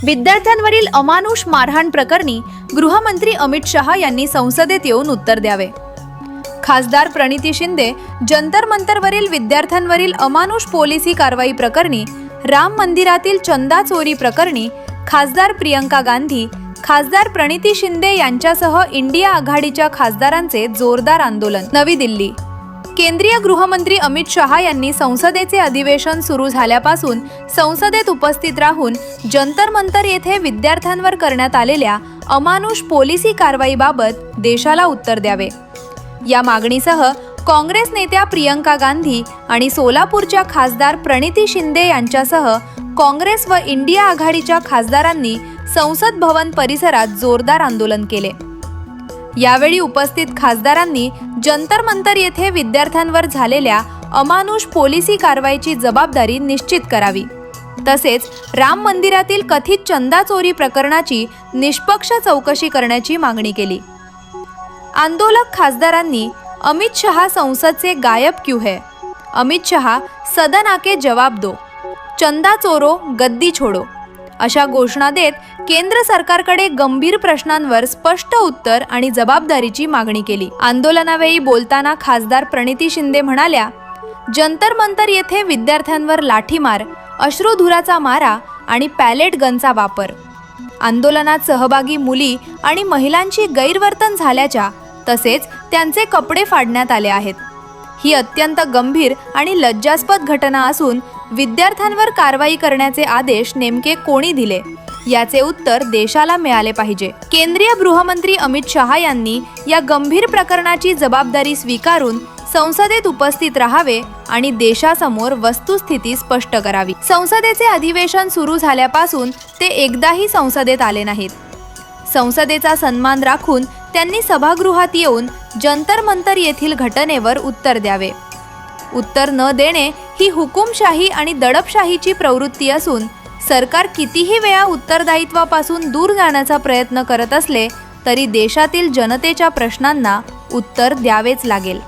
विद्यार्थ्यांवरील अमानुष मारहाण प्रकरणी गृहमंत्री अमित शहा यांनी संसदेत येऊन उत्तर द्यावे। खासदार प्रणिती शिंदे जंतर मंतरवरील विद्यार्थ्यांवरील अमानुष पोलिसी कारवाई प्रकरणी, राम मंदिरातील चंदा चोरी प्रकरणी खासदार प्रियंका गांधी, खासदार प्रणिती शिंदे यांच्यासह इंडिया आघाडीच्या खासदारांचे जोरदार आंदोलन। नवी दिल्ली। केंद्रीय गृहमंत्री अमित शहा यांनी संसदेचे अधिवेशन सुरू झाल्यापासून संसदेत उपस्थित राहून जंतर मंतर येथे विद्यार्थ्यांवर करण्यात आलेल्या अमानुष पोलिसी कारवाईबाबत देशाला उत्तर द्यावे। या मागणीसह काँग्रेस नेत्या प्रियंका गांधी आणि सोलापूरच्या खासदार प्रणिती शिंदे यांच्यासह काँग्रेस व इंडिया आघाडीच्या खासदारांनी संसद भवन परिसरात जोरदार आंदोलन केले। यावेळी उपस्थित खासदारांनी जंतर मंतर येथे विद्यार्थ्यांवर झालेल्या अमानुष पोलिसी कारवाईची जबाबदारी निश्चित करावी, तसेच राम मंदिरातील कथित चंदा चोरी प्रकरणाची निष्पक्ष चौकशी करण्याची मागणी केली। आंदोलक खासदारांनी अमित शहा संसद से गायब क्यों है, अमित शहा सदन आके जवाब दो, चंदा चोरो गद्दी छोड़ो अशा घोषणा देत केंद्र सरकारकडे गंभीर प्रश्नांवर स्पष्ट उत्तर आणि जबाबदारीची मागणी केली। आंदोलनावेळी बोलताना खासदार प्रणिती शिंदे म्हणाल्या, जंतर मंतर येथे विद्यार्थ्यांवर लाठीमार, अश्रुधुराचा मारा आणि पॅलेट गनचा वापर, आंदोलनात सहभागी मुली आणि महिलांची गैरवर्तन झाल्याच्या तसेच त्यांचे कपडे फाडण्यात आले आहेत। ही अत्यंत गंभीर आणि लज्जास्पद घटना असून विद्यार्थ्यांवर कारवाई करण्याचे आदेश नेमके कोणी दिले याचे उत्तर देशाला मिळाले पाहिजे। केंद्रीय गृहमंत्री अमित शहा यांनी या गंभीर प्रकरणाची जबाबदारी स्वीकारून संसदेत उपस्थित राहावे आणि देशासमोर वस्तुस्थिती स्पष्ट करावी। संसदेचे अधिवेशन सुरू झाल्यापासून ते एकदाही संसदेत आले नाहीत। संसदेचा सन्मान राखून त्यांनी सभागृहात येऊन जंतर मंतर येथील घटनेवर उत्तर द्यावे। उत्तर न देणे ही हुकुमशाही आणि दडपशाहीची प्रवृत्ती असून सरकार कितीही वेळा उत्तरदायित्वापासून दूर जाण्याचा प्रयत्न करत असले तरी देशातील जनतेच्या प्रश्नांना उत्तर द्यावेच लागेल।